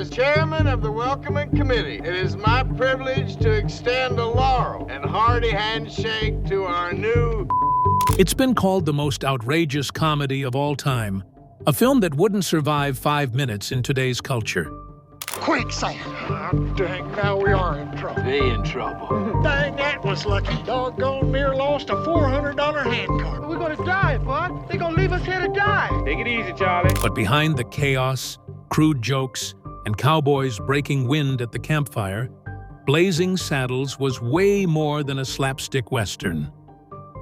As chairman of the welcoming committee, it is my privilege to extend a laurel and hearty handshake to our new... It's been called the most outrageous comedy of all time, a film that wouldn't survive 5 minutes in today's culture. Quick, Sam. Oh, dang, now we are in trouble. Be in trouble. Dang, that was lucky. Doggone near lost a $400 handcart. We're gonna die, Bud. They're gonna leave us here to die. Take it easy, Charlie. But behind the chaos, crude jokes, and cowboys breaking wind at the campfire, Blazing Saddles was way more than a slapstick western.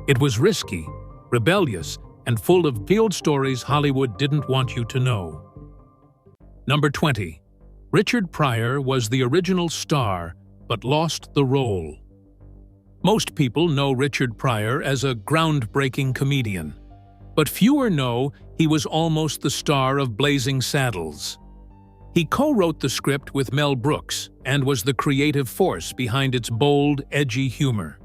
It was risky, rebellious, and full of field stories Hollywood didn't want you to know. Number 20. Richard Pryor was the original star, but lost the role. Most people know Richard Pryor as a groundbreaking comedian, but fewer know he was almost the star of Blazing Saddles. He co-wrote the script with Mel Brooks and was the creative force behind its bold, edgy humor.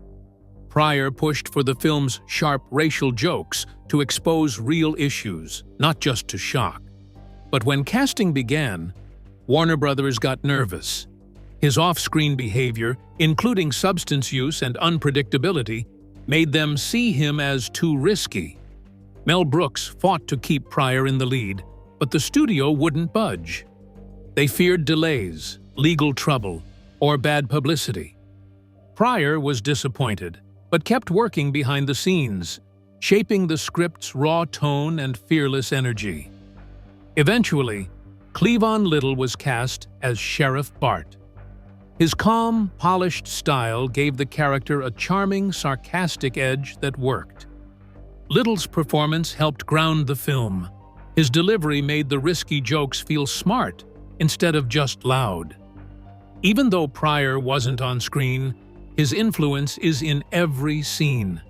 Pryor pushed for the film's sharp racial jokes to expose real issues, not just to shock. But when casting began, Warner Brothers got nervous. His off-screen behavior, including substance use and unpredictability, made them see him as too risky. Mel Brooks fought to keep Pryor in the lead, but the studio wouldn't budge. They feared delays, legal trouble, or bad publicity. Pryor was disappointed, but kept working behind the scenes, shaping the script's raw tone and fearless energy. Eventually, Cleavon Little was cast as Sheriff Bart. His calm, polished style gave the character a charming, sarcastic edge that worked. Little's performance helped ground the film. His delivery made the risky jokes feel smart instead of just loud. Even though Pryor wasn't on screen, his influence is in every scene.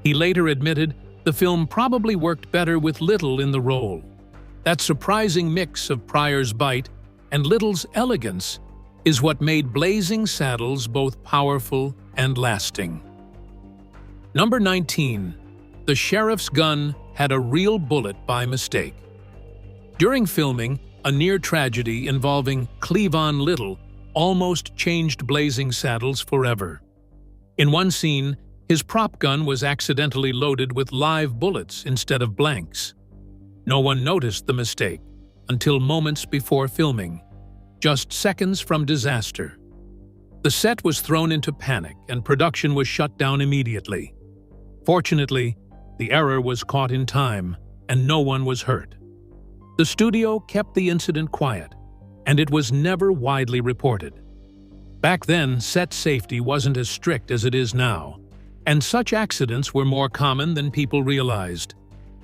He later admitted the film probably worked better with Little in the role. That surprising mix of Pryor's bite and Little's elegance is what made Blazing Saddles both powerful and lasting. Number 19. The sheriff's gun had a real bullet by mistake. During filming, a near tragedy involving Cleavon Little almost changed Blazing Saddles forever. In one scene, his prop gun was accidentally loaded with live bullets instead of blanks. No one noticed the mistake until moments before filming, just seconds from disaster. The set was thrown into panic and production was shut down immediately. Fortunately, the error was caught in time and no one was hurt. The studio kept the incident quiet, and it was never widely reported. Back then, set safety wasn't as strict as it is now, and such accidents were more common than people realized.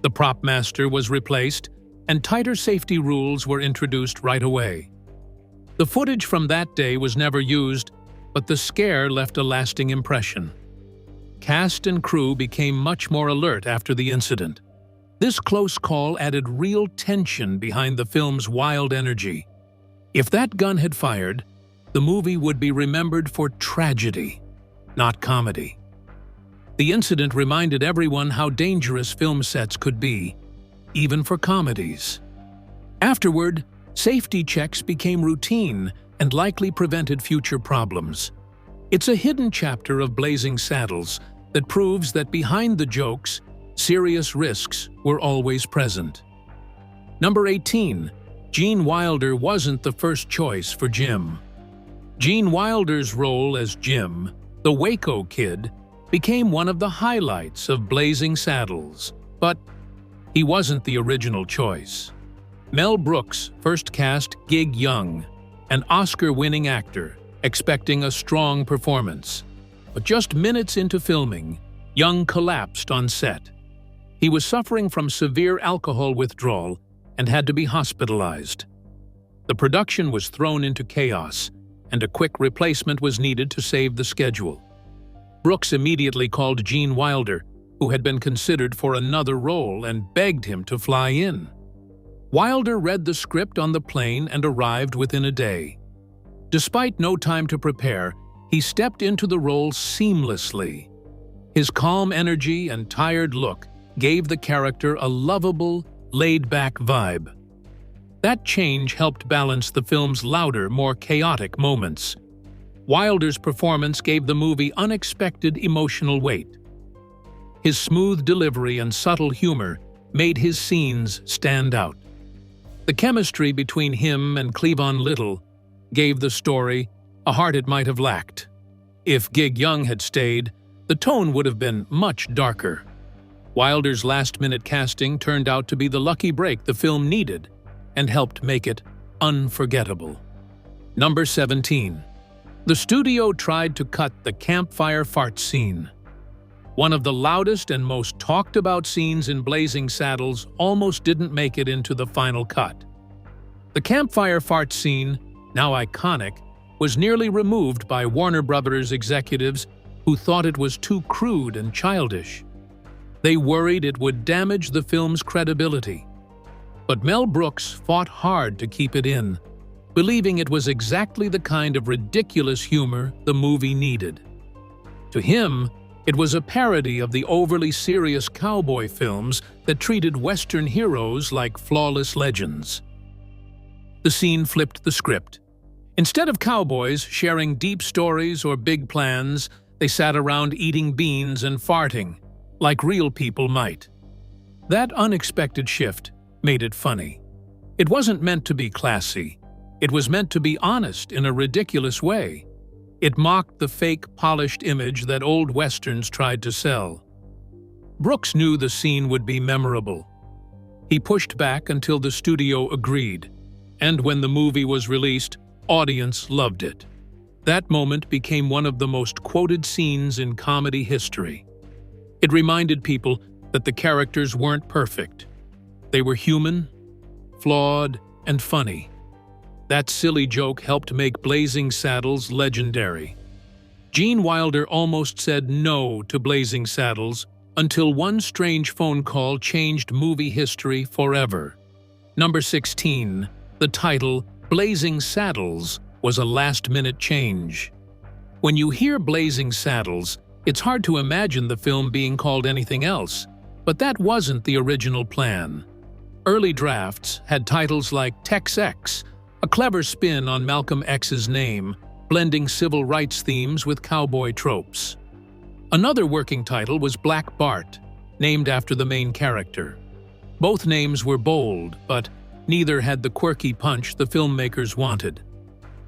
The prop master was replaced, and tighter safety rules were introduced right away. The footage from that day was never used, but the scare left a lasting impression. Cast and crew became much more alert after the incident. This close call added real tension behind the film's wild energy. If that gun had fired, the movie would be remembered for tragedy, not comedy. The incident reminded everyone how dangerous film sets could be, even for comedies. Afterward, safety checks became routine and likely prevented future problems. It's a hidden chapter of Blazing Saddles that proves that behind the jokes, serious risks were always present. Number 18. Gene Wilder wasn't the first choice for Jim. Gene Wilder's role as Jim, the Waco Kid, became one of the highlights of Blazing Saddles, but he wasn't the original choice. Mel Brooks first cast Gig Young, an Oscar-winning actor, expecting a strong performance. But just minutes into filming, Young collapsed on set. He was suffering from severe alcohol withdrawal and had to be hospitalized. The production was thrown into chaos, and a quick replacement was needed to save the schedule. Brooks immediately called Gene Wilder, who had been considered for another role, and begged him to fly in. Wilder read the script on the plane and arrived within a day. Despite no time to prepare, he stepped into the role seamlessly. His calm energy and tired look gave the character a lovable, laid-back vibe. That change helped balance the film's louder, more chaotic moments. Wilder's performance gave the movie unexpected emotional weight. His smooth delivery and subtle humor made his scenes stand out. The chemistry between him and Cleavon Little gave the story a heart it might have lacked. If Gig Young had stayed, the tone would have been much darker. Wilder's last-minute casting turned out to be the lucky break the film needed and helped make it unforgettable. Number 17. The studio tried to cut the campfire fart scene. One of the loudest and most talked-about scenes in Blazing Saddles almost didn't make it into the final cut. The campfire fart scene, now iconic, was nearly removed by Warner Brothers executives who thought it was too crude and childish. They worried it would damage the film's credibility. But Mel Brooks fought hard to keep it in, believing it was exactly the kind of ridiculous humor the movie needed. To him, it was a parody of the overly serious cowboy films that treated Western heroes like flawless legends. The scene flipped the script. Instead of cowboys sharing deep stories or big plans, they sat around eating beans and farting, like real people might. That unexpected shift made it funny. It wasn't meant to be classy. It was meant to be honest in a ridiculous way. It mocked the fake, polished image that old Westerns tried to sell. Brooks knew the scene would be memorable. He pushed back until the studio agreed, and when the movie was released, audience loved it. That moment became one of the most quoted scenes in comedy history. It reminded people that the characters weren't perfect. They were human, flawed, and funny. That silly joke helped make Blazing Saddles legendary. Gene Wilder almost said no to Blazing Saddles until one strange phone call changed movie history forever. Number 16. The title, Blazing Saddles, was a last-minute change. When you hear Blazing Saddles, it's hard to imagine the film being called anything else, but that wasn't the original plan. Early drafts had titles like Tex X, a clever spin on Malcolm X's name, blending civil rights themes with cowboy tropes. Another working title was Black Bart, named after the main character. Both names were bold, but neither had the quirky punch the filmmakers wanted.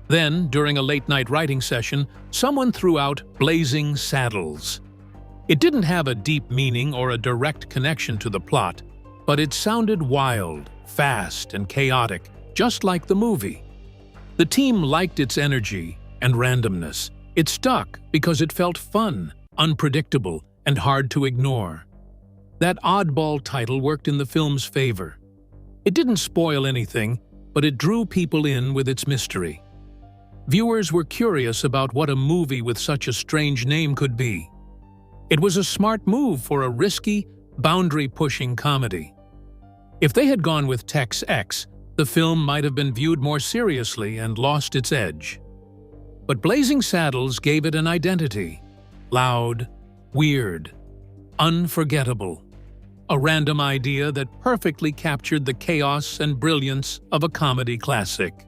Then, during a late-night writing session, someone threw out Blazing Saddles. It didn't have a deep meaning or a direct connection to the plot, but it sounded wild, fast, and chaotic, just like the movie. The team liked its energy and randomness. It stuck because it felt fun, unpredictable, and hard to ignore. That oddball title worked in the film's favor. It didn't spoil anything, but it drew people in with its mystery. Viewers were curious about what a movie with such a strange name could be. It was a smart move for a risky, boundary-pushing comedy. If they had gone with Tex X, the film might have been viewed more seriously and lost its edge. But Blazing Saddles gave it an identity: loud, weird, unforgettable. A random idea that perfectly captured the chaos and brilliance of a comedy classic.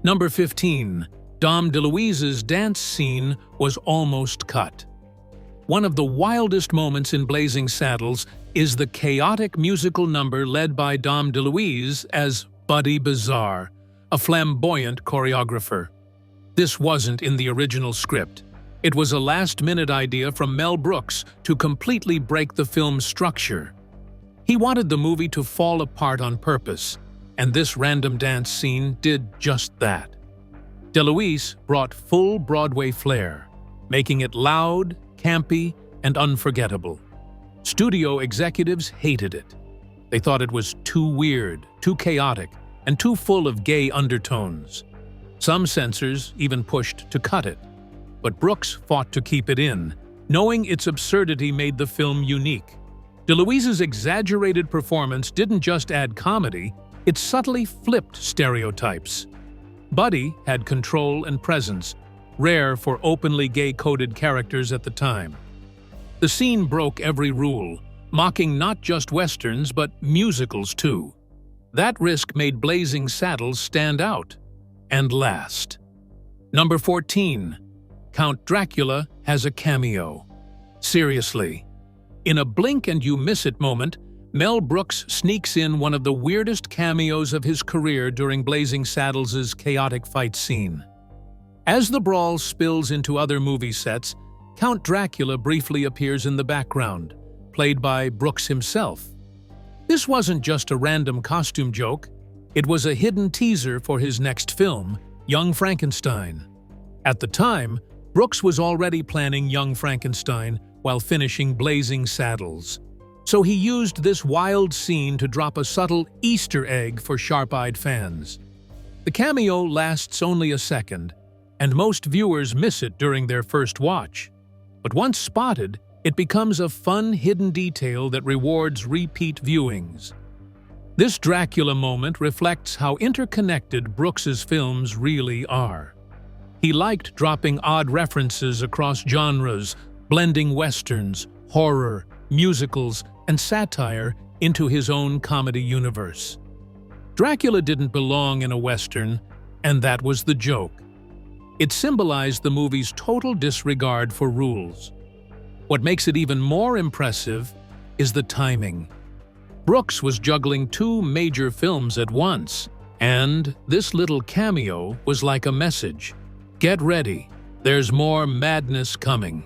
Number 15. Dom DeLuise's dance scene was almost cut. One of the wildest moments in Blazing Saddles is the chaotic musical number led by Dom DeLuise as Buddy Bizarre, a flamboyant choreographer. This wasn't in the original script. It was a last-minute idea from Mel Brooks to completely break the film's structure. He wanted the movie to fall apart on purpose, and this random dance scene did just that. DeLuise brought full Broadway flair, making it loud, campy, and unforgettable. Studio executives hated it. They thought it was too weird, too chaotic, and too full of gay undertones. Some censors even pushed to cut it, but Brooks fought to keep it in, knowing its absurdity made the film unique. DeLuise's exaggerated performance didn't just add comedy, it subtly flipped stereotypes. Buddy had control and presence, rare for openly gay-coded characters at the time. The scene broke every rule, mocking not just Westerns but musicals too. That risk made Blazing Saddles stand out and last. Number 14. Count Dracula has a cameo. Seriously. In a blink-and-you-miss-it moment, Mel Brooks sneaks in one of the weirdest cameos of his career during Blazing Saddles' chaotic fight scene. As the brawl spills into other movie sets, Count Dracula briefly appears in the background, played by Brooks himself. This wasn't just a random costume joke, it was a hidden teaser for his next film, Young Frankenstein. At the time, Brooks was already planning Young Frankenstein while finishing Blazing Saddles. So he used this wild scene to drop a subtle Easter egg for sharp-eyed fans. The cameo lasts only a second, and most viewers miss it during their first watch. But once spotted, it becomes a fun hidden detail that rewards repeat viewings. This Dracula moment reflects how interconnected Brooks's films really are. He liked dropping odd references across genres, blending westerns, horror, musicals, and satire into his own comedy universe. Dracula didn't belong in a western, and that was the joke. It symbolized the movie's total disregard for rules. What makes it even more impressive is the timing. Brooks was juggling two major films at once, and this little cameo was like a message. Get ready, there's more madness coming.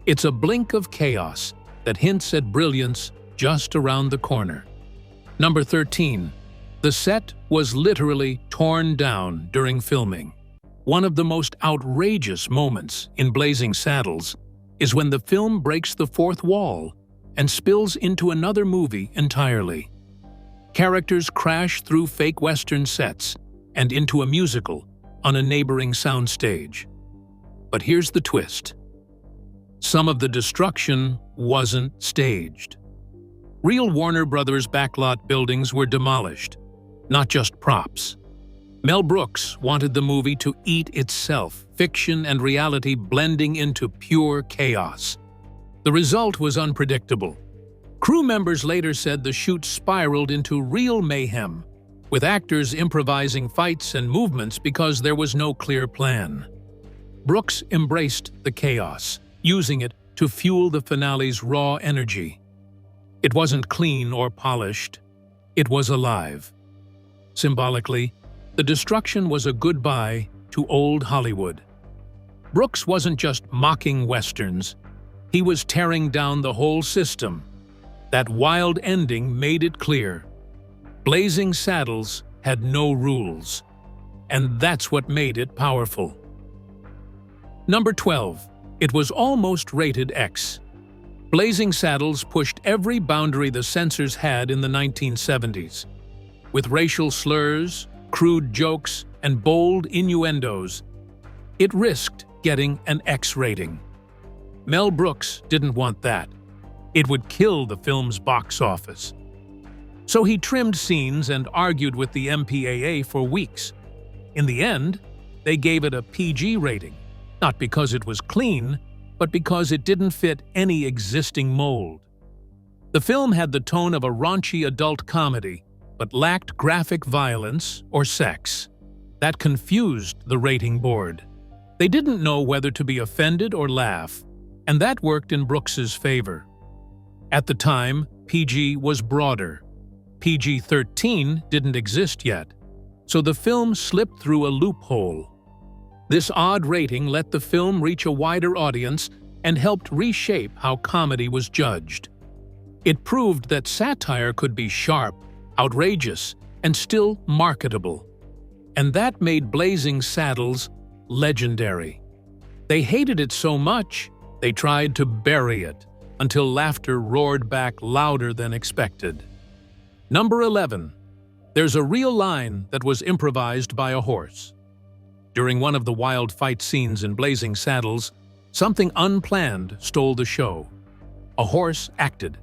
It's a blink of chaos that hints at brilliance just around the corner. Number 13. The set was literally torn down during filming. One of the most outrageous moments in Blazing Saddles is when the film breaks the fourth wall and spills into another movie entirely. Characters crash through fake Western sets and into a musical on a neighboring soundstage. But here's the twist. Some of the destruction wasn't staged. Real Warner Brothers backlot buildings were demolished, not just props. Mel Brooks wanted the movie to eat itself, fiction and reality blending into pure chaos. The result was unpredictable. Crew members later said the shoot spiraled into real mayhem, with actors improvising fights and movements because there was no clear plan. Brooks embraced the chaos, using it to fuel the finale's raw energy. It wasn't clean or polished, it was alive. Symbolically, the destruction was a goodbye to old Hollywood. Brooks wasn't just mocking westerns, he was tearing down the whole system. That wild ending made it clear. Blazing Saddles had no rules, and that's what made it powerful. Number 12. It was almost rated X. Blazing Saddles pushed every boundary the censors had in the 1970s. With racial slurs, crude jokes, and bold innuendos, it risked getting an X rating. Mel Brooks didn't want that. It would kill the film's box office. So he trimmed scenes and argued with the MPAA for weeks. In the end, they gave it a PG rating, not because it was clean, but because it didn't fit any existing mold. The film had the tone of a raunchy adult comedy, but lacked graphic violence or sex. That confused the rating board. They didn't know whether to be offended or laugh, and that worked in Brooks's favor. At the time, PG was broader. PG-13 didn't exist yet, so the film slipped through a loophole. This odd rating let the film reach a wider audience and helped reshape how comedy was judged. It proved that satire could be sharp, outrageous, and still marketable. And that made Blazing Saddles legendary. They hated it so much, they tried to bury it, until laughter roared back louder than expected. Number 11. There's a real line that was improvised by a horse. During one of the wild fight scenes in Blazing Saddles, something unplanned stole the show. A horse acted.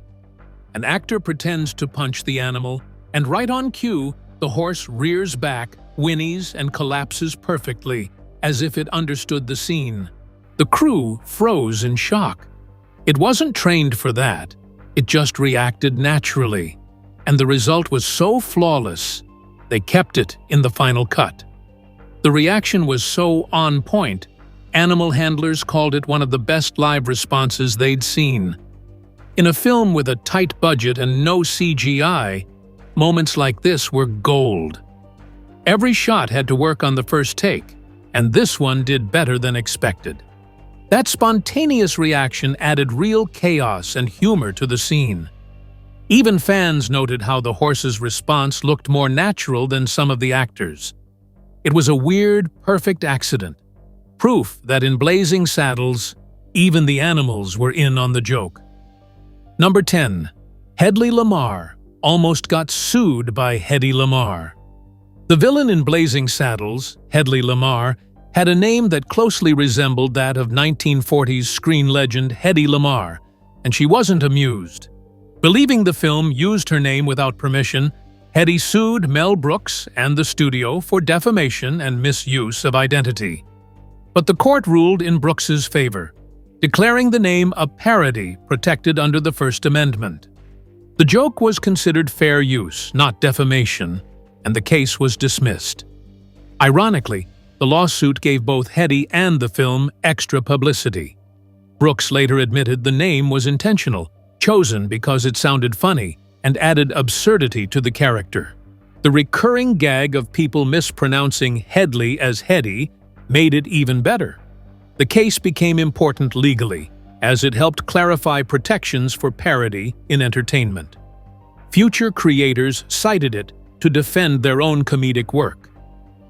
An actor pretends to punch the animal, and right on cue, the horse rears back, whinnies, and collapses perfectly, as if it understood the scene. The crew froze in shock. It wasn't trained for that. It just reacted naturally. and the result was so flawless, they kept it in the final cut. The reaction was so on point, animal handlers called it one of the best live responses they'd seen. In a film with a tight budget and no CGI, moments like this were gold. Every shot had to work on the first take, and this one did better than expected. That spontaneous reaction added real chaos and humor to the scene. Even fans noted how the horse's response looked more natural than some of the actors. It was a weird, perfect accident, proof that in Blazing Saddles, even the animals were in on the joke. Number 10. Hedley Lamar almost got sued by Hedley Lamar. The villain in Blazing Saddles, Hedley Lamar, had a name that closely resembled that of 1940s screen legend Hedley Lamar, and she wasn't amused. Believing the film used her name without permission, Hedley sued Mel Brooks and the studio for defamation and misuse of identity. But the court ruled in Brooks's favor, declaring the name a parody protected under the First Amendment. The joke was considered fair use, not defamation, and the case was dismissed. Ironically, the lawsuit gave both Hedley and the film extra publicity. Brooks later admitted the name was intentional, chosen because it sounded funny and added absurdity to the character. The recurring gag of people mispronouncing Hedley as Heddy made it even better. The case became important legally, as it helped clarify protections for parody in entertainment. Future creators cited it to defend their own comedic work.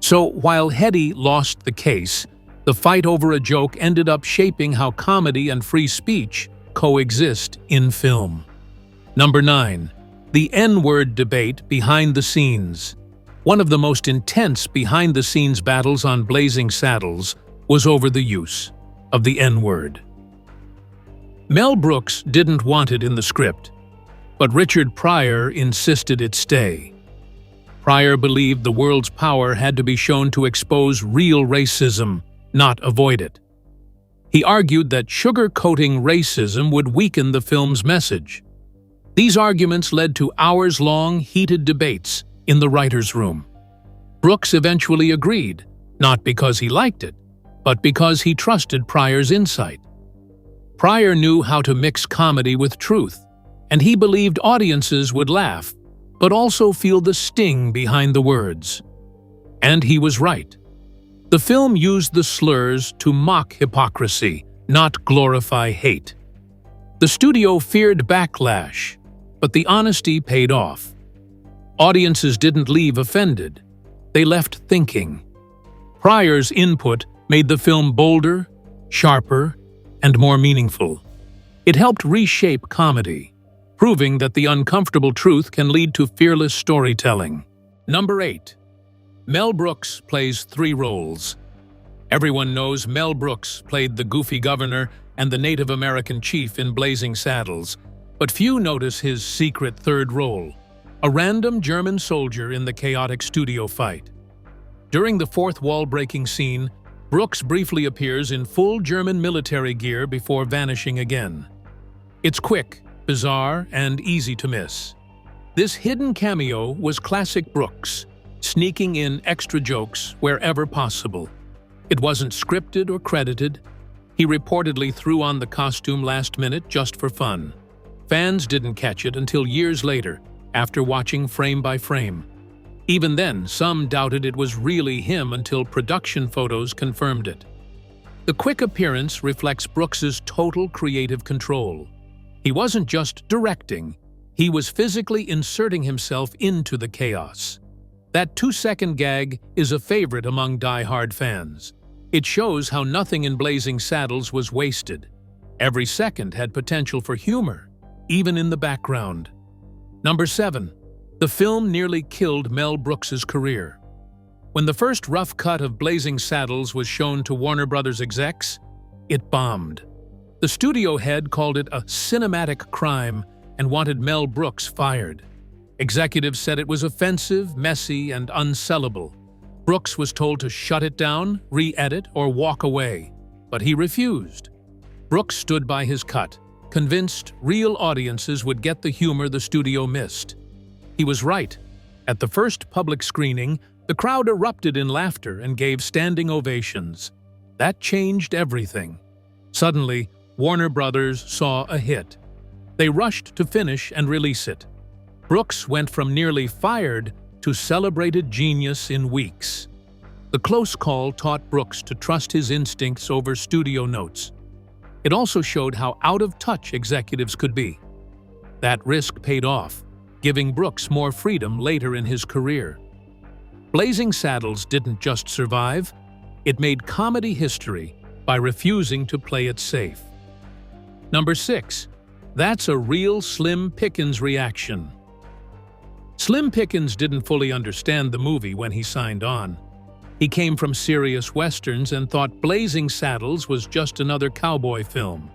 So while Heddy lost the case, the fight over a joke ended up shaping how comedy and free speech coexist in film. Number 9. The Nword Debate behind the scenes. One of the most intense behind-the-scenes battles on Blazing Saddles was over the use of the N-word. Mel Brooks didn't want it in the script, but Richard Pryor insisted it stay. Pryor believed the world's power had to be shown to expose real racism, not avoid it. He argued that sugar-coating racism would weaken the film's message. These arguments led to hours-long, heated debates in the writer's room. Brooks eventually agreed, not because he liked it, but because he trusted Pryor's insight. Pryor knew how to mix comedy with truth, and he believed audiences would laugh, but also feel the sting behind the words. And he was right. The film used the slurs to mock hypocrisy, not glorify hate. The studio feared backlash, but the honesty paid off. Audiences didn't leave offended. They left thinking. Pryor's input made the film bolder, sharper, and more meaningful. It helped reshape comedy, proving that the uncomfortable truth can lead to fearless storytelling. Number 8. Mel Brooks plays 3 roles. Everyone knows Mel Brooks played the goofy governor and the Native American chief in Blazing Saddles, but few notice his secret third role, a random German soldier in the chaotic studio fight. During the fourth wall-breaking scene, Brooks briefly appears in full German military gear before vanishing again. It's quick, bizarre, and easy to miss. This hidden cameo was classic Brooks, sneaking in extra jokes wherever possible. It wasn't scripted or credited. He reportedly threw on the costume last minute just for fun. Fans didn't catch it until years later, after watching frame by frame. Even then, some doubted it was really him until production photos confirmed it. The quick appearance reflects Brooks's total creative control. He wasn't just directing, he was physically inserting himself into the chaos. That 2-second gag is a favorite among die-hard fans. It shows how nothing in Blazing Saddles was wasted. Every second had potential for humor, even in the background. Number 7. The film nearly killed Mel Brooks's career. When the first rough cut of Blazing Saddles was shown to Warner Brothers execs, it bombed. The studio head called it a cinematic crime and wanted Mel Brooks fired. Executives said it was offensive, messy, and unsellable. Brooks was told to shut it down, re-edit, or walk away, but he refused. Brooks stood by his cut, convinced real audiences would get the humor the studio missed. He was right. At the first public screening, the crowd erupted in laughter and gave standing ovations. That changed everything. Suddenly, Warner Brothers saw a hit. They rushed to finish and release it. Brooks went from nearly fired to celebrated genius in weeks. The close call taught Brooks to trust his instincts over studio notes. It also showed how out of touch executives could be. That risk paid off, giving Brooks more freedom later in his career. Blazing Saddles didn't just survive, it made comedy history by refusing to play it safe. Number 6. That's a real Slim Pickins reaction. Slim Pickins didn't fully understand the movie when he signed on. He came from serious westerns and thought Blazing Saddles was just another cowboy film.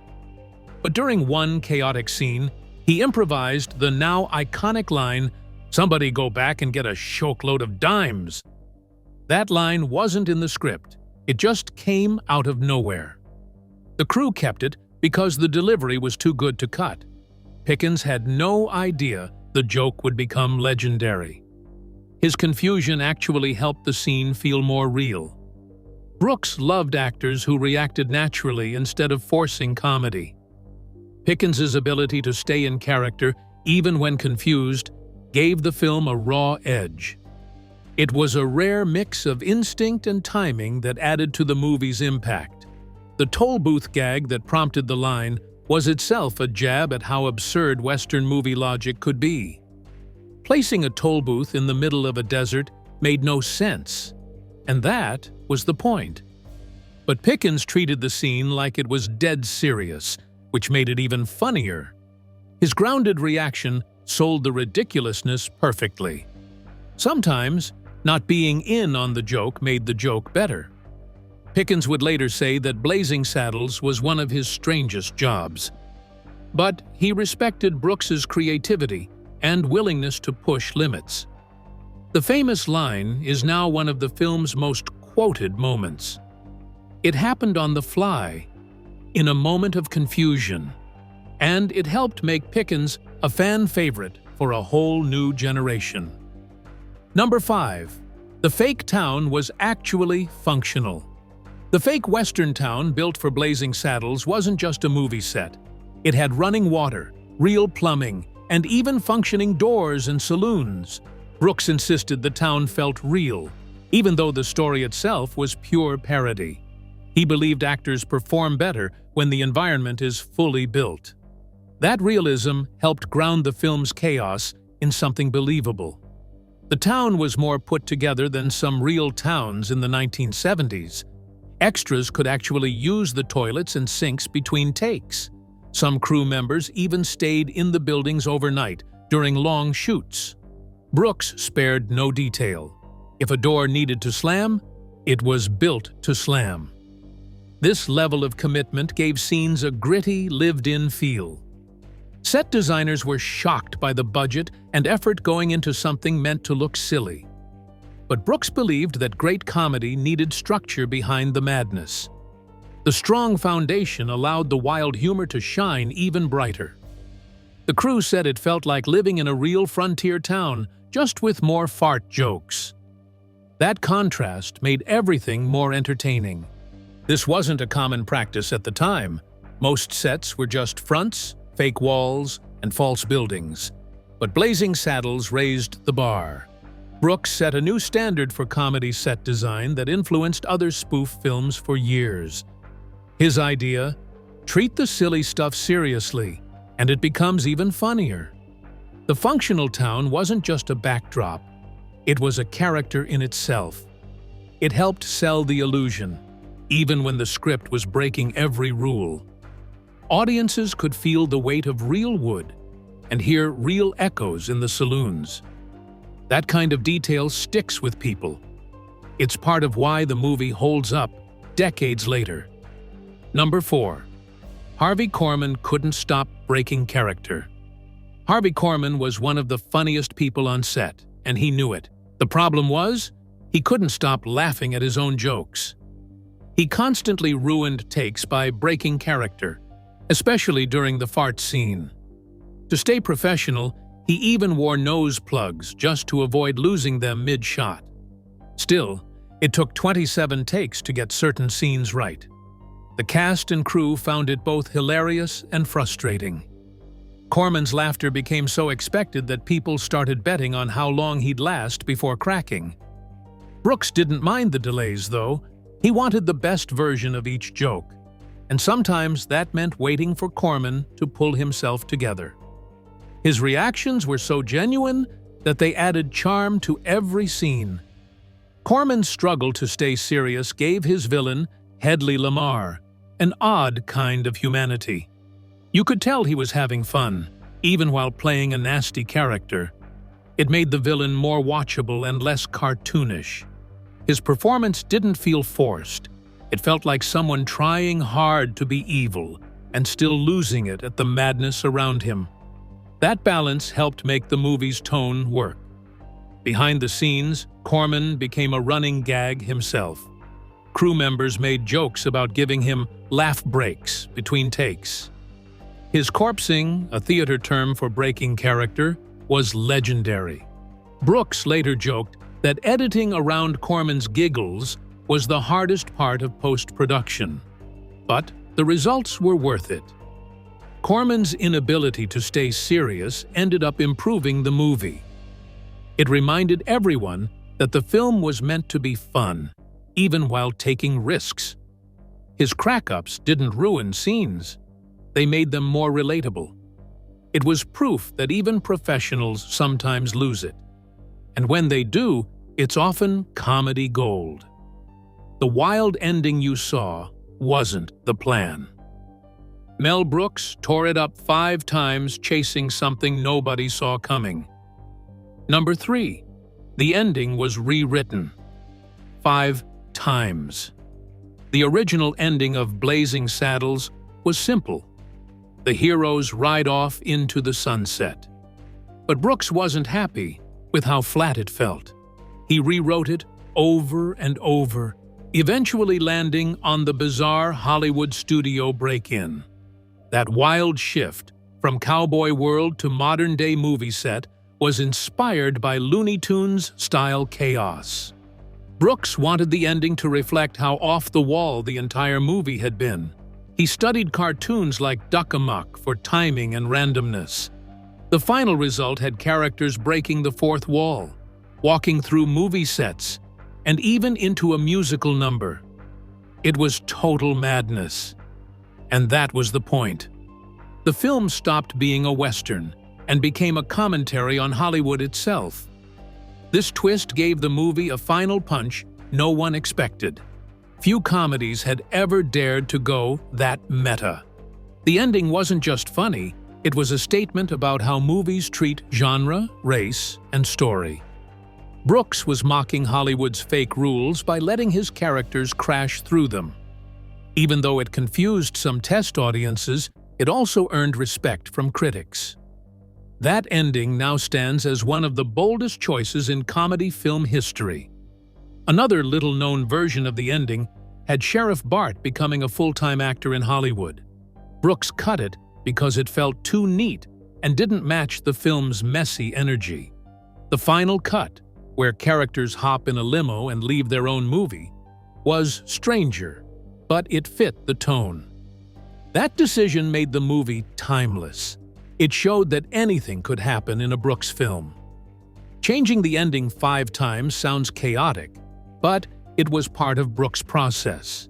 But during one chaotic scene, he improvised the now iconic line, "Somebody go back and get a shokeload of dimes." That line wasn't in the script, it just came out of nowhere. The crew kept it because the delivery was too good to cut. Pickins had no idea the joke would become legendary. His confusion actually helped the scene feel more real. Brooks loved actors who reacted naturally instead of forcing comedy. Pickens's ability to stay in character, even when confused, gave the film a raw edge. It was a rare mix of instinct and timing that added to the movie's impact. The toll booth gag that prompted the line was itself a jab at how absurd Western movie logic could be. Placing a toll booth in the middle of a desert made no sense, and that was the point. But Pickins treated the scene like it was dead serious, which made it even funnier. His grounded reaction sold the ridiculousness perfectly. Sometimes, not being in on the joke made the joke better. Pickins would later say that Blazing Saddles was one of his strangest jobs. But he respected Brooks's creativity and willingness to push limits. The famous line is now one of the film's most quoted moments. It happened on the fly, in a moment of confusion, and it helped make Pickins a fan favorite for a whole new generation. Number 5. The fake town was actually functional. The fake Western town built for Blazing Saddles wasn't just a movie set. It had running water, real plumbing, and even functioning doors and saloons. Brooks insisted the town felt real, even though the story itself was pure parody. He believed actors perform better when the environment is fully built. That realism helped ground the film's chaos in something believable. The town was more put together than some real towns in the 1970s. Extras could actually use the toilets and sinks between takes. Some crew members even stayed in the buildings overnight during long shoots. Brooks spared no detail. If a door needed to slam, it was built to slam. This level of commitment gave scenes a gritty, lived-in feel. Set designers were shocked by the budget and effort going into something meant to look silly. But Brooks believed that great comedy needed structure behind the madness. The strong foundation allowed the wild humor to shine even brighter. The crew said it felt like living in a real frontier town, just with more fart jokes. That contrast made everything more entertaining. This wasn't a common practice at the time. Most sets were just fronts, fake walls, and false buildings. But Blazing Saddles raised the bar. Brooks set a new standard for comedy set design that influenced other spoof films for years. His idea: treat the silly stuff seriously, and it becomes even funnier. The functional town wasn't just a backdrop. It was a character in itself. It helped sell the illusion, even when the script was breaking every rule. Audiences could feel the weight of real wood and hear real echoes in the saloons. That kind of detail sticks with people. It's part of why the movie holds up decades later. Number 4. Harvey Corman couldn't stop breaking character. Harvey Corman was one of the funniest people on set, and he knew it. The problem was, he couldn't stop laughing at his own jokes. He constantly ruined takes by breaking character, especially during the fart scene. To stay professional, He even wore nose plugs just to avoid losing them mid-shot. Still, it took 27 takes to get certain scenes right. The cast and crew found it both hilarious and frustrating. Corman's laughter became so expected that people started betting on how long he'd last before cracking. Brooks didn't mind the delays, though. He wanted the best version of each joke, and sometimes that meant waiting for Corman to pull himself together. His reactions were so genuine that they added charm to every scene. Corman's struggle to stay serious gave his villain, Hedley Lamar, an odd kind of humanity. You could tell he was having fun, even while playing a nasty character. It made the villain more watchable and less cartoonish. His performance didn't feel forced. It felt like someone trying hard to be evil and still losing it at the madness around him. That balance helped make the movie's tone work. Behind the scenes, Corman became a running gag himself. Crew members made jokes about giving him laugh breaks between takes. His corpsing, a theater term for breaking character, was legendary. Brooks later joked that editing around Corman's giggles was the hardest part of post-production. But the results were worth it. Corman's inability to stay serious ended up improving the movie. It reminded everyone that the film was meant to be fun, even while taking risks. His crack-ups didn't ruin scenes. They made them more relatable. It was proof that even professionals sometimes lose it. And when they do, it's often comedy gold. The wild ending you saw wasn't the plan. Mel Brooks tore it up 5 times chasing something nobody saw coming. Number 3. The ending was rewritten. 5 times. The original ending of Blazing Saddles was simple. The heroes ride off into the sunset. But Brooks wasn't happy with how flat it felt. He rewrote it over and over, eventually landing on the bizarre Hollywood studio break-in. That wild shift from cowboy world to modern-day movie set was inspired by Looney Tunes-style chaos. Brooks wanted the ending to reflect how off-the-wall the entire movie had been. He studied cartoons like Duck-Amuck for timing and randomness. The final result had characters breaking the fourth wall, walking through movie sets, and even into a musical number. It was total madness. And that was the point. The film stopped being a Western and became a commentary on Hollywood itself. This twist gave the movie a final punch no one expected. Few comedies had ever dared to go that meta. The ending wasn't just funny, it was a statement about how movies treat genre, race, and story. Brooks was mocking Hollywood's fake rules by letting his characters crash through them. Even though it confused some test audiences, it also earned respect from critics. That ending now stands as one of the boldest choices in comedy film history. Another little-known version of the ending had Sheriff Bart becoming a full-time actor in Hollywood. Brooks cut it because it felt too neat and didn't match the film's messy energy. The final cut, where characters hop in a limo and leave their own movie, was stranger, but it fit the tone. That decision made the movie timeless. It showed that anything could happen in a Brooks film. Changing the ending 5 times sounds chaotic, but it was part of Brooks' process.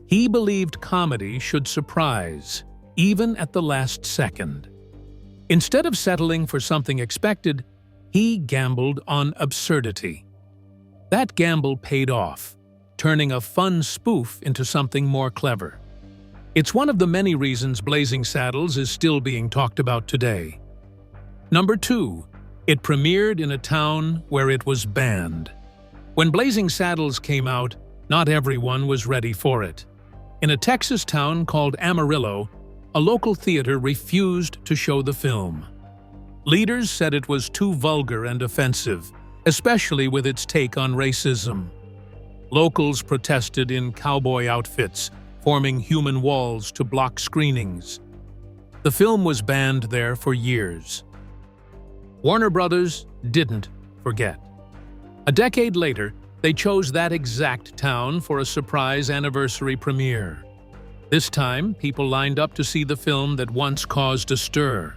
He believed comedy should surprise, even at the last second. Instead of settling for something expected, he gambled on absurdity. That gamble paid off, turning a fun spoof into something more clever. It's one of the many reasons Blazing Saddles is still being talked about today. Number 2. It premiered in a town where it was banned. When Blazing Saddles came out, not everyone was ready for it. In a Texas town called Amarillo, a local theater refused to show the film. Leaders said it was too vulgar and offensive, especially with its take on racism. Locals protested in cowboy outfits, forming human walls to block screenings. The film was banned there for years. Warner Brothers didn't forget. A decade later, they chose that exact town for a surprise anniversary premiere. This time, people lined up to see the film that once caused a stir.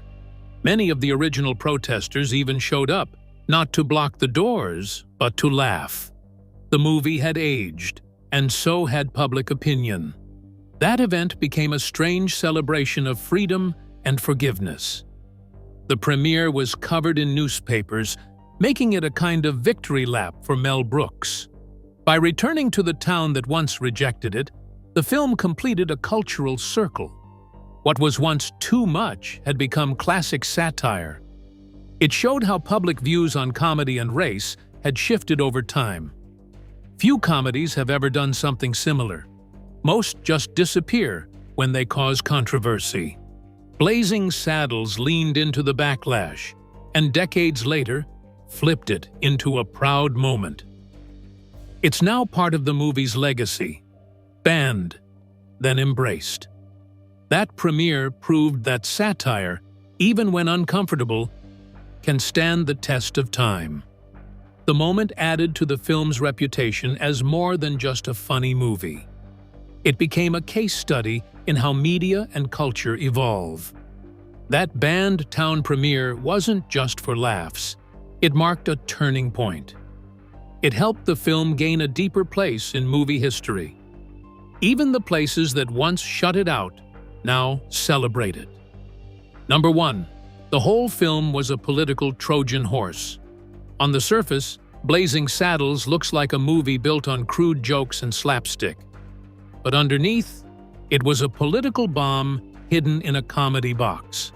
Many of the original protesters even showed up, not to block the doors, but to laugh. The movie had aged, and so had public opinion. That event became a strange celebration of freedom and forgiveness. The premiere was covered in newspapers, making it a kind of victory lap for Mel Brooks. By returning to the town that once rejected it, the film completed a cultural circle. What was once too much had become classic satire. It showed how public views on comedy and race had shifted over time. Few comedies have ever done something similar. Most just disappear when they cause controversy. Blazing Saddles leaned into the backlash, and decades later, flipped it into a proud moment. It's now part of the movie's legacy, banned, then embraced. That premiere proved that satire, even when uncomfortable, can stand the test of time. The moment added to the film's reputation as more than just a funny movie. It became a case study in how media and culture evolve. That banned town premiere wasn't just for laughs. It marked a turning point. It helped the film gain a deeper place in movie history. Even the places that once shut it out now celebrate it. Number 1. The whole film was a political Trojan horse. On the surface, Blazing Saddles looks like a movie built on crude jokes and slapstick. But underneath, it was a political bomb hidden in a comedy box.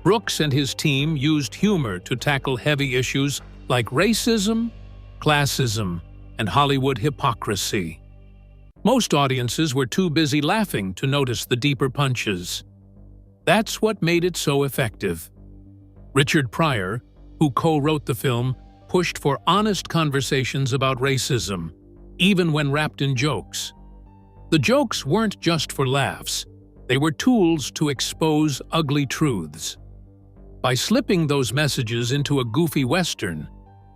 Brooks and his team used humor to tackle heavy issues like racism, classism, and Hollywood hypocrisy. Most audiences were too busy laughing to notice the deeper punches. That's what made it so effective. Richard Pryor, who co-wrote the film, pushed for honest conversations about racism, even when wrapped in jokes. The jokes weren't just for laughs. They were tools to expose ugly truths. By slipping those messages into a goofy Western,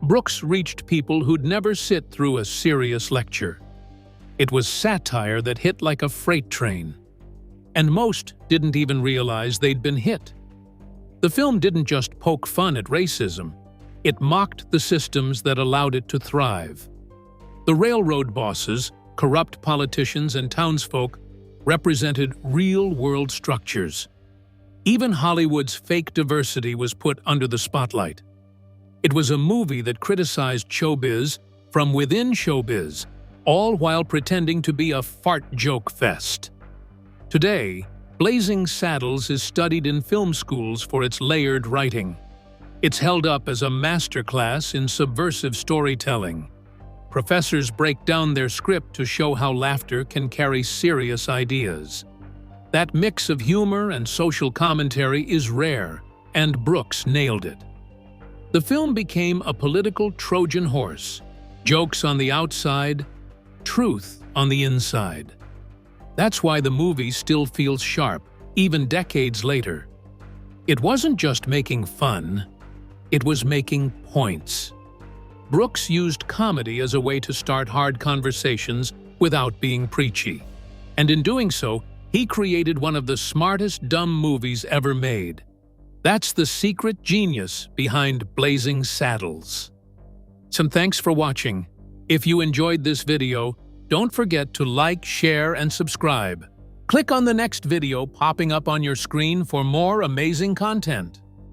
Brooks reached people who'd never sit through a serious lecture. It was satire that hit like a freight train. And most didn't even realize they'd been hit. The film didn't just poke fun at racism. It mocked the systems that allowed it to thrive. The railroad bosses, corrupt politicians, and townsfolk represented real-world structures. Even Hollywood's fake diversity was put under the spotlight. It was a movie that criticized showbiz from within showbiz, all while pretending to be a fart joke fest. Today, Blazing Saddles is studied in film schools for its layered writing. It's held up as a masterclass in subversive storytelling. Professors break down their script to show how laughter can carry serious ideas. That mix of humor and social commentary is rare, and Brooks nailed it. The film became a political Trojan horse. Jokes on the outside, truth on the inside. That's why the movie still feels sharp, even decades later. It wasn't just making fun, it was making points. Brooks used comedy as a way to start hard conversations without being preachy. And in doing so, he created one of the smartest dumb movies ever made. That's the secret genius behind Blazing Saddles. Some thanks for watching. If you enjoyed this video, don't forget to like, share, and subscribe. Click on the next video popping up on your screen for more amazing content.